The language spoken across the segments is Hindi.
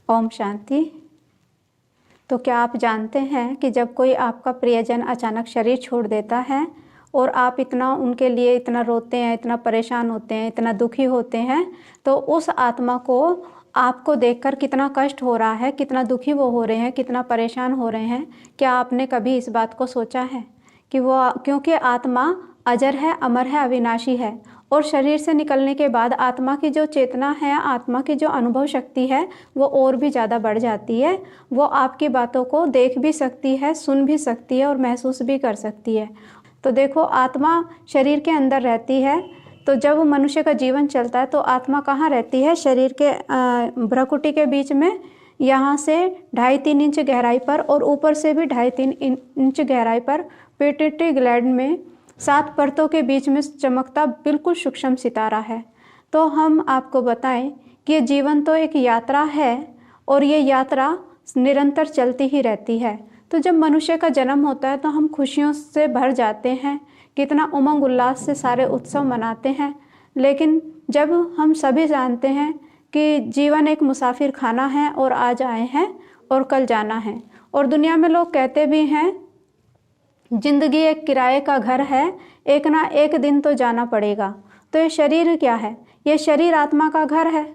ओम शांति। तो क्या आप जानते हैं कि जब कोई आपका प्रियजन अचानक शरीर छोड़ देता है और आप इतना उनके लिए इतना रोते हैं, इतना परेशान होते हैं, इतना दुखी होते हैं, तो उस आत्मा को आपको देखकर कितना कष्ट हो रहा है, कितना दुखी वो हो रहे हैं, कितना परेशान हो रहे हैं। क्या आपने कभी इस बात को सोचा है कि वो, क्योंकि आत्मा अजर है, अमर है, अविनाशी है, और शरीर से निकलने के बाद आत्मा की जो चेतना है, आत्मा की जो अनुभव शक्ति है, वो और भी ज़्यादा बढ़ जाती है। वो आपकी बातों को देख भी सकती है, सुन भी सकती है और महसूस भी कर सकती है। तो देखो, आत्मा शरीर के अंदर रहती है, तो जब मनुष्य का जीवन चलता है तो आत्मा कहाँ रहती है? शरीर के भ्रुकुटी के बीच में, यहाँ से 2.5-3 इंच गहराई पर और ऊपर से भी 2.5-3 इंच गहराई पर पिट्यूटरी ग्लैंड में 7 परतों के बीच में चमकता बिल्कुल सूक्ष्म सितारा है। तो हम आपको बताएं कि ये जीवन तो एक यात्रा है और ये यात्रा निरंतर चलती ही रहती है। तो जब मनुष्य का जन्म होता है तो हम खुशियों से भर जाते हैं, कितना उमंग उल्लास से सारे उत्सव मनाते हैं। लेकिन जब हम सभी जानते हैं कि जीवन एक मुसाफिर खाना है और आज आए हैं और कल जाना है, और दुनिया में लोग कहते भी हैं जिंदगी एक किराए का घर है, एक ना एक दिन तो जाना पड़ेगा। तो ये शरीर क्या है? ये शरीर आत्मा का घर है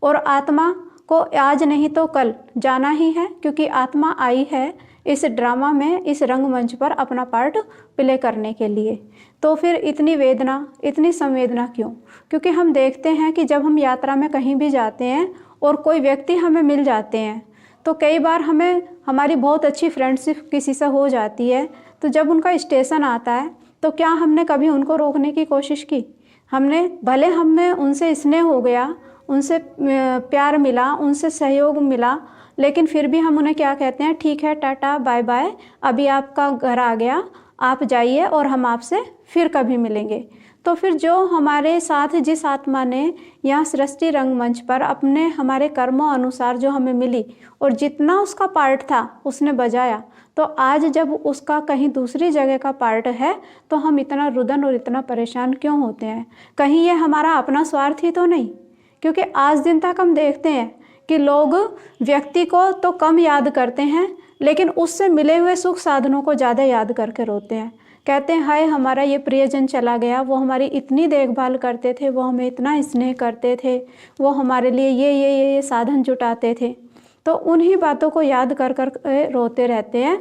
और आत्मा को आज नहीं तो कल जाना ही है, क्योंकि आत्मा आई है इस ड्रामा में, इस रंगमंच पर अपना पार्ट प्ले करने के लिए। तो फिर इतनी वेदना, इतनी संवेदना क्यों? क्योंकि हम देखते हैं कि जब हम यात्रा में कहीं भी जाते हैं और कोई व्यक्ति हमें मिल जाते हैं, तो कई बार हमें हमारी बहुत अच्छी फ्रेंडशिप किसी से हो जाती है, तो जब उनका स्टेशन आता है तो क्या हमने कभी उनको रोकने की कोशिश की? हमने, भले हमें उनसे स्नेह हो गया, उनसे प्यार मिला, उनसे सहयोग मिला, लेकिन फिर भी हम उन्हें क्या कहते हैं? ठीक है, टाटा, बाय बाय, अभी आपका घर आ गया, आप जाइए और हम आपसे फिर कभी मिलेंगे। तो फिर जो हमारे साथ जिस आत्मा ने यहाँ सृष्टि रंगमंच पर अपने हमारे कर्मों अनुसार जो हमें मिली और जितना उसका पार्ट था उसने बजाया, तो आज जब उसका कहीं दूसरी जगह का पार्ट है तो हम इतना रुदन और इतना परेशान क्यों होते हैं? कहीं ये हमारा अपना स्वार्थ ही तो नहीं? क्योंकि आज दिन तक हम देखते हैं कि लोग व्यक्ति को तो कम याद करते हैं, लेकिन उससे मिले हुए सुख साधनों को ज़्यादा याद करके रोते हैं। कहते हैं हाय हमारा ये प्रियजन चला गया, वो हमारी इतनी देखभाल करते थे, वो हमें इतना स्नेह करते थे, वो हमारे लिए ये साधन जुटाते थे। तो उन्हीं बातों को याद कर कर रोते रहते हैं,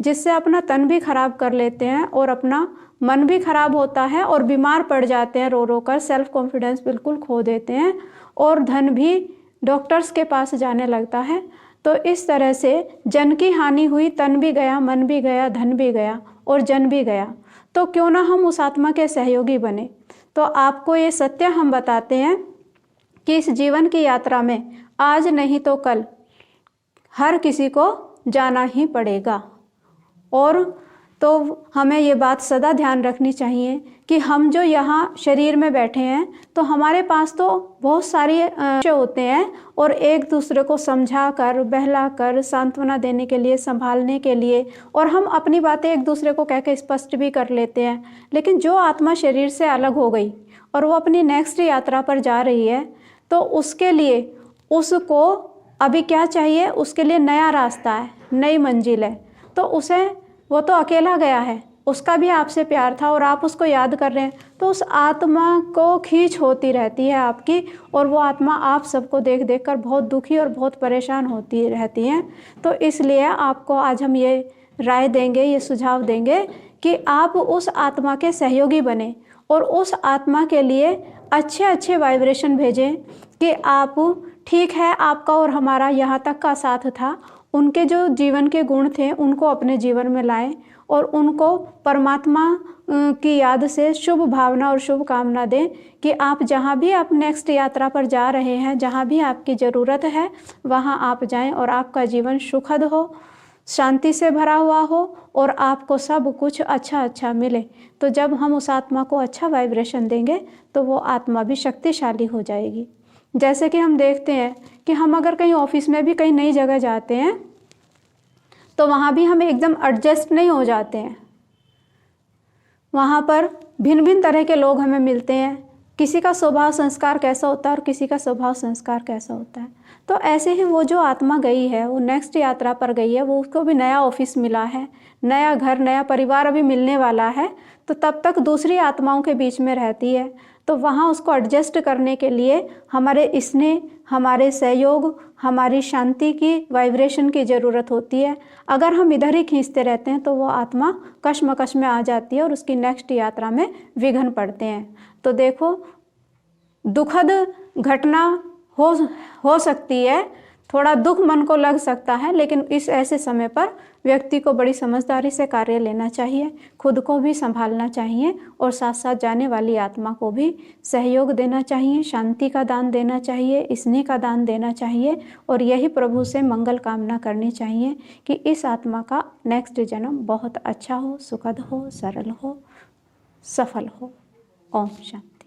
जिससे अपना तन भी खराब कर लेते हैं और अपना मन भी खराब होता है और बीमार पड़ जाते हैं, रो रो कर सेल्फ कॉन्फिडेंस बिल्कुल खो देते हैं और धन भी डॉक्टर्स के पास जाने लगता है। तो इस तरह से जन की हानि हुई, तन भी गया, मन भी गया, धन भी गया और जन भी गया। तो क्यों ना हम उस आत्मा के सहयोगी बने। तो आपको ये सत्य हम बताते हैं कि इस जीवन की यात्रा में आज नहीं तो कल हर किसी को जाना ही पड़ेगा। और तो हमें ये बात सदा ध्यान रखनी चाहिए कि हम जो यहाँ शरीर में बैठे हैं तो हमारे पास तो बहुत सारी होते हैं, और एक दूसरे को समझा कर, बहला कर, सांत्वना देने के लिए, संभालने के लिए, और हम अपनी बातें एक दूसरे को कह के स्पष्ट भी कर लेते हैं। लेकिन जो आत्मा शरीर से अलग हो गई और वो अपनी नेक्स्ट यात्रा पर जा रही है, तो उसके लिए उसको अभी क्या चाहिए? उसके लिए नया रास्ता है, नई मंजिल है। तो उसे, वो तो अकेला गया है, उसका भी आपसे प्यार था और आप उसको याद कर रहे हैं, तो उस आत्मा को खींच होती रहती है आपकी, और वो आत्मा आप सबको देख देख कर बहुत दुखी और बहुत परेशान होती रहती हैं। तो इसलिए आपको आज हम ये राय देंगे, ये सुझाव देंगे कि आप उस आत्मा के सहयोगी बने और उस आत्मा के लिए अच्छे अच्छे वाइब्रेशन भेजें कि आप, ठीक है, आपका और हमारा यहाँ तक का साथ था, उनके जो जीवन के गुण थे उनको अपने जीवन में लाएं और उनको परमात्मा की याद से शुभ भावना और शुभ कामना दें कि आप जहाँ भी आप नेक्स्ट यात्रा पर जा रहे हैं, जहाँ भी आपकी ज़रूरत है, वहाँ आप जाएं और आपका जीवन सुखद हो, शांति से भरा हुआ हो और आपको सब कुछ अच्छा अच्छा मिले। तो जब हम उस आत्मा को अच्छा वाइब्रेशन देंगे तो वो आत्मा भी शक्तिशाली हो जाएगी। जैसे कि हम देखते हैं कि हम अगर कहीं ऑफिस में भी कहीं नई जगह जाते हैं तो वहाँ भी हम एकदम एडजस्ट नहीं हो जाते हैं। वहाँ पर भिन्न भिन्न तरह के लोग हमें मिलते हैं, किसी का स्वभाव संस्कार कैसा होता है और किसी का स्वभाव संस्कार कैसा होता है। तो ऐसे ही वो जो आत्मा गई है, वो नेक्स्ट यात्रा पर गई है, वो उसको भी नया ऑफिस मिला है, नया घर, नया परिवार अभी मिलने वाला है, तो तब तक दूसरी आत्माओं के बीच में रहती है। तो वहाँ उसको एडजस्ट करने के लिए हमारे स्नेह, हमारे सहयोग, हमारी शांति की वाइब्रेशन की ज़रूरत होती है। अगर हम इधर ही खींचते रहते हैं तो वो आत्मा कश्मकश में आ जाती है और उसकी नेक्स्ट यात्रा में विघ्न पड़ते हैं। तो देखो, दुखद घटना हो सकती है, थोड़ा दुख मन को लग सकता है, लेकिन इस ऐसे समय पर व्यक्ति को बड़ी समझदारी से कार्य लेना चाहिए, खुद को भी संभालना चाहिए और साथ साथ जाने वाली आत्मा को भी सहयोग देना चाहिए, शांति का दान देना चाहिए, स्नेह का दान देना चाहिए और यही प्रभु से मंगल कामना करनी चाहिए कि इस आत्मा का नेक्स्ट जन्म बहुत अच्छा हो, सुखद हो, सरल हो, सफल हो। ओम शांति।